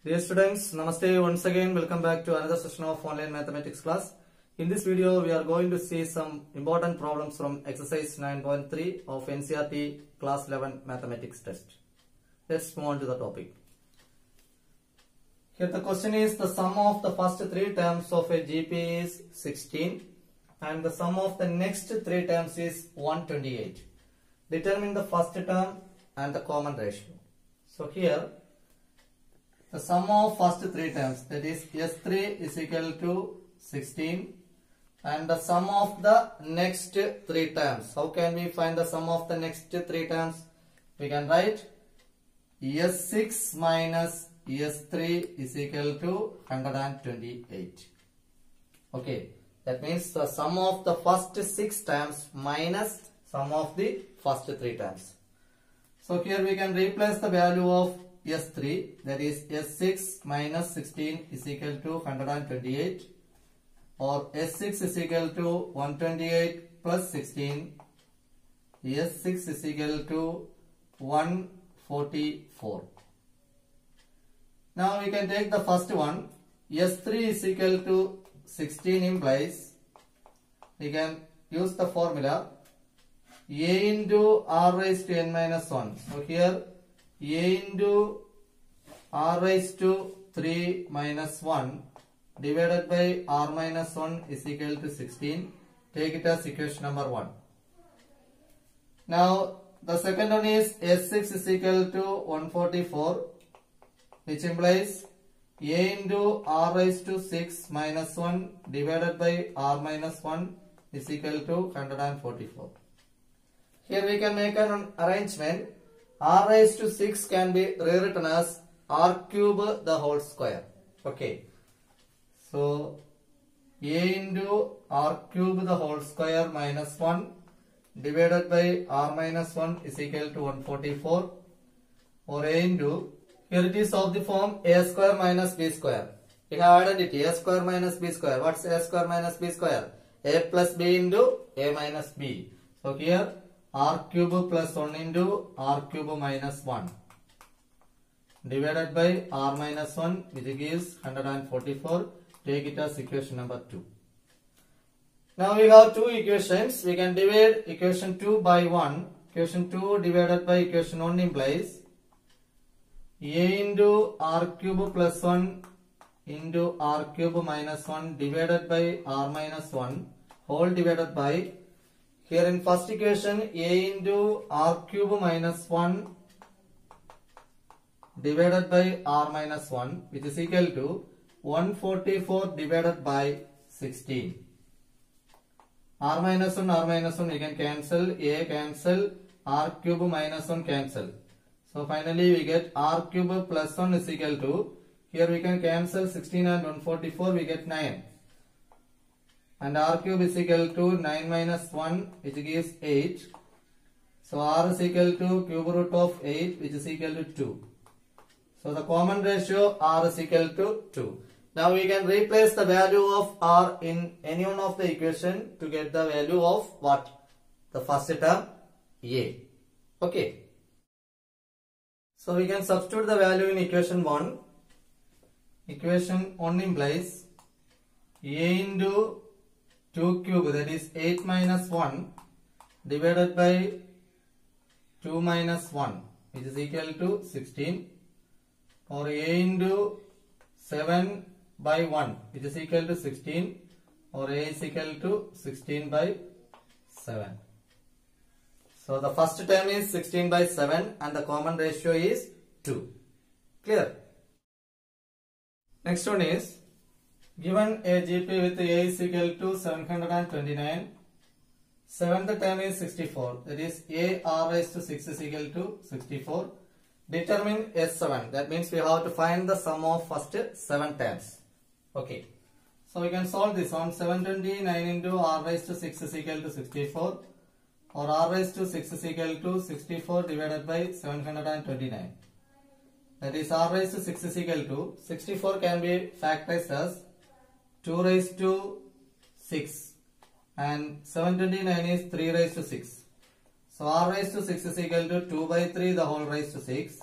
Dear students, Namaste once again. Welcome back to another session of online mathematics class. In this video, we are going to see some important problems from exercise 9.3 of NCERT class 11 mathematics test. Let's move on to the topic. Here the question is the sum of the first three terms of a GP is 16 and the sum of the next three terms is 128. Determine the first term and the common ratio. So here the sum of first three terms, that is S3 is equal to 16 and the sum of the next three terms. How can we find the sum of the next three terms? We can write S6 minus S3 is equal to 128. Okay, that means the sum of the first six terms minus sum of the first three terms. So here we can replace the value of S3, that is S6 minus 16 is equal to 128, or S6 is equal to 128 plus 16, S6 is equal to 144. Now we can take the first one, S3 is equal to 16 implies, we can use the formula A into R raised to n minus 1. So here A into R raised to 3 minus 1 divided by R minus 1 is equal to 16. Take it as equation number 1. Now the second one is S6 is equal to 144, which implies A into R raised to 6 minus 1 divided by R minus 1 is equal to 144. Here we can make an arrangement. R raised to 6 can be rewritten as R cube the whole square. Okay. So A into R cube the whole square minus 1 divided by R minus 1 is equal to 144, or A into, here it is of the form A square minus B square. We have identity A square minus B square. What's A square minus B square? A plus B into A minus B. So here R cube plus 1 into R cube minus 1 divided by R minus 1, which gives 144. Take it as equation number 2. Now we have two equations. We can divide equation 2 by 1. Equation 2 divided by equation 1 implies A into R cube plus 1 into R cube minus 1 divided by R minus 1 whole divided by, here in first equation A into R cube minus 1 divided by R minus 1, which is equal to 144 divided by 16. R minus 1 we can cancel, A cancel, R cube minus 1 cancel. So finally we get R cube plus 1 is equal to, here we can cancel 16 and 144, we get 9. And R cube is equal to 9 minus 1, which gives 8. So R is equal to cube root of 8, which is equal to 2. So the common ratio R is equal to 2. Now we can replace the value of R in any one of the equation to get the value of what? The first term A. Okay. So we can substitute the value in equation 1. Equation 1 implies A into 2 cube, that is 8 minus 1 divided by 2 minus 1, which is equal to 16, or A into 7 by 1, which is equal to 16, or A is equal to 16 by 7. So the first term is 16 by 7 and the common ratio is 2. Clear? Next one is, given a GP with A is equal to 729, seventh term is 64, that is A R raised to 6 is equal to 64. Determine S7, that means we have to find the sum of first 7 terms. Okay, so we can solve this one. 729 into R raised to 6 is equal to 64, or R raised to 6 is equal to 64 divided by 729. That is R raised to 6 is equal to, 64 can be factorized as 2 raised to 6 and 729 is 3 raised to 6. So R raised to 6 is equal to 2 by 3 the whole raised to 6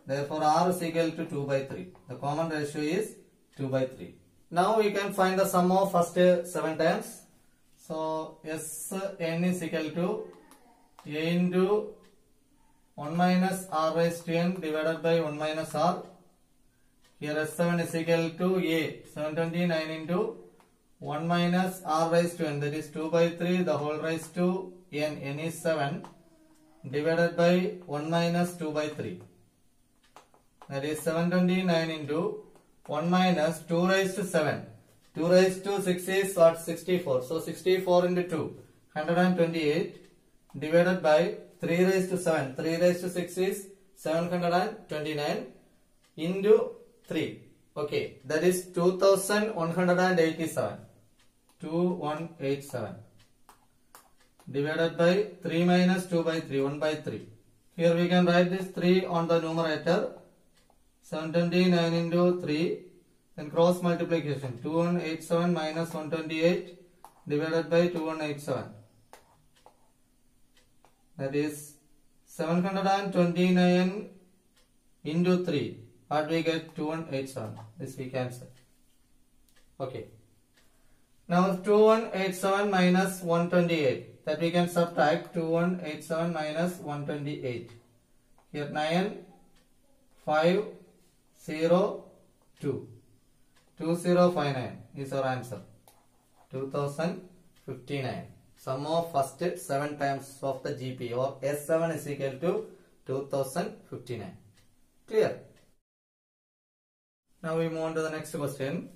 Therefore, R is equal to 2 by 3. The common ratio is 2 by 3. Now we can find the sum of first 7 terms. So, Sn is equal to A into 1 minus R raised to n divided by 1 minus R. Here S7 is equal to A, 729 into 1 minus R raised to n, that is 2 by 3 the whole raised to n, n is 7, divided by 1 minus 2 by 3. That is 729 into 1 minus 2 raised to 7. 2 raised to 6 is what? 64. So 64 into 2, 128, divided by 3 raised to 7. 3 raised to 6 is 729 into 3. Okay, that is 2187. 2187 divided by 3 minus 2 by 3, 1 by 3. Here we can write this 3 on the numerator. 729 into 3, then cross multiplication. 2187 minus 128 divided by 2187. That is 729 into 3. What we get? 2187. This we cancel. Okay. Now 2187 minus 128. That we can subtract 2187 minus 128. Here 9, 5, 0, 2. 2059 is our answer. 2059. Sum of first 7 times of the GP, or S7 is equal to 2059. Clear? Now we move on to the next question.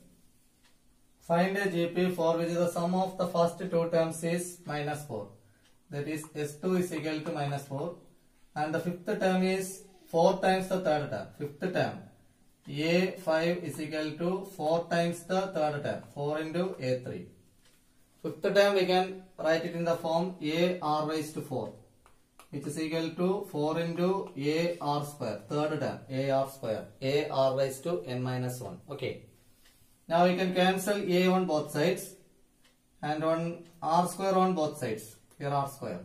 Find a GP for which the sum of the first 2 terms is minus 4. That is S2 is equal to minus 4. And the fifth term is 4 times the third term. Fifth term A5 is equal to 4 times the third term. 4 into A3. Fifth term we can write it in the form AR raised to 4, which is equal to 4 into AR square. Third term AR square. AR raised to n minus 1. Okay. Now we can cancel A on both sides and on R square on both sides. Here R square.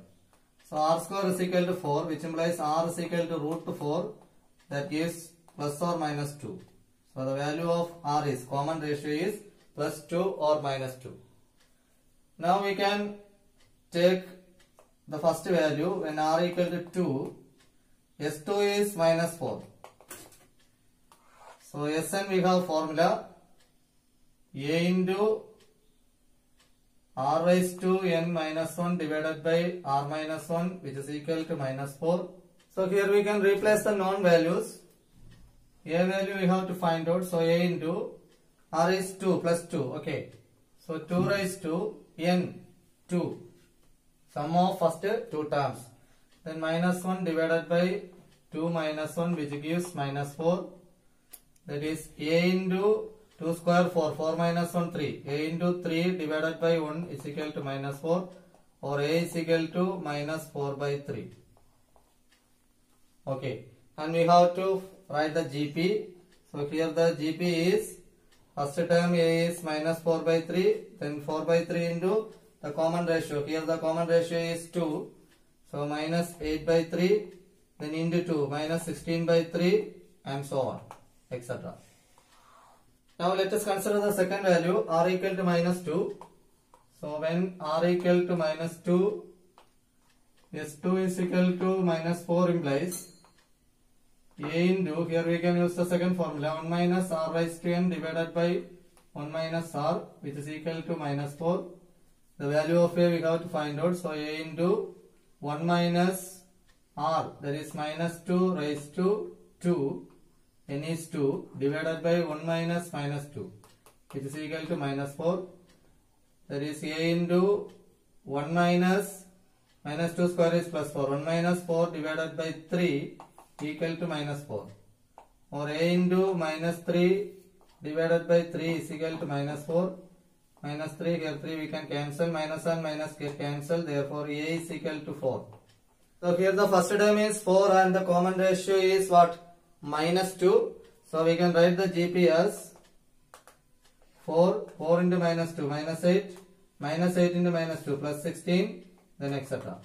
So R square is equal to 4, which implies R is equal to root 4. That gives plus or minus 2. So the value of R is, common ratio is plus 2 or minus 2. Now we can take the first value when R equal to 2. S2 is minus 4. So Sn we have formula A into R raised to n minus 1 divided by R minus 1, which is equal to minus 4. So here we can replace the known values. A value we have to find out. So A into R is 2 plus 2. Okay. So 2 raised to n 2. Sum of first 2 terms. Then minus 1 divided by 2 minus 1, which gives minus 4. That is A into 2 square 4. 4 minus 1 3. A into 3 divided by 1 is equal to minus 4. Or A is equal to minus 4 by 3. Okay. And we have to write the GP. So here the GP is, first term A is minus 4 by 3. Then 4 by 3 into the common ratio. Here the common ratio is 2. So minus 8 by 3. Then into 2. Minus 16 by 3. And so on. Etc. Now let us consider the second value, R equal to minus 2. So when R equal to minus 2, S2 is equal to minus 4 implies A into, here we can use the second formula, 1 minus R raised to n divided by 1 minus R, which is equal to minus 4. The value of A we have to find out. So A into 1 minus R, that is minus 2 raised to 2. N is 2 divided by 1 minus minus 2, which is equal to minus 4. That is A into 1 minus minus 2 square is plus 4. 1 minus 4 divided by 3 equal to minus 4. Or A into minus 3 divided by 3 is equal to minus 4. Minus 3, here 3 we can cancel. Minus and minus get cancel. Therefore A is equal to 4. So here the first term is 4 and the common ratio is what? Minus 2. So we can write the GP as 4. 4 into minus 2, minus 8. Minus 8 into minus 2, plus 16. Then etc.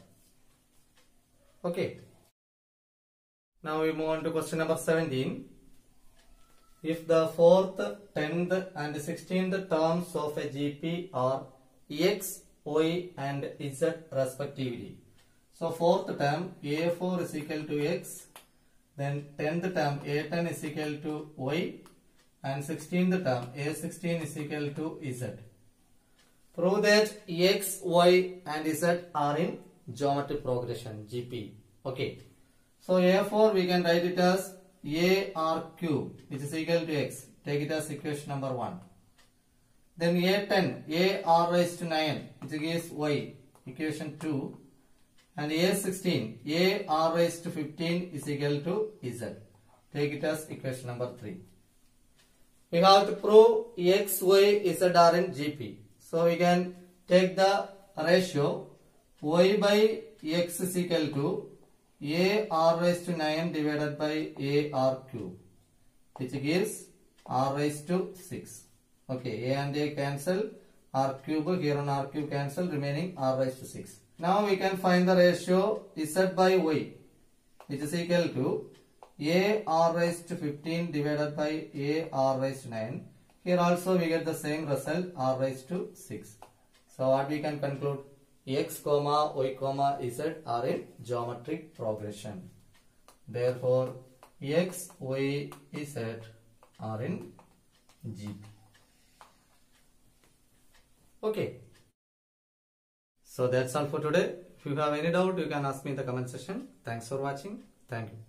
Okay. Now we move on to question number 17. If the 4th, 10th and 16th terms of a GP are X, Y and Z respectively. So 4th term A4 is equal to X, then 10th term A10 is equal to Y and 16th term A16 is equal to Z. Prove that X, Y and Z are in geometric progression GP. Okay. So A4 we can write it as AR cube which is equal to X. Take it as equation number 1. Then A10 AR raised to 9 which gives Y, equation 2. And A16 AR raised to 15 is equal to Z. Take it as equation number 3. We have to prove X, Y, Z are in GP. So we can take the ratio Y by X is equal to AR raised to 9 divided by AR cube, which gives R raised to 6. Okay, A and A cancel, R cube here on R cube cancel, remaining R raised to 6. Now we can find the ratio Z by Y, which is equal to AR raised to 15 divided by AR raised to 9. Here also we get the same result, R raised to 6. So what we can conclude? X, Y, Z are in geometric progression. Therefore, X, Y, Z are in GP. Okay. So that's all for today. If you have any doubt, you can ask me in the comment section. Thanks for watching. Thank you.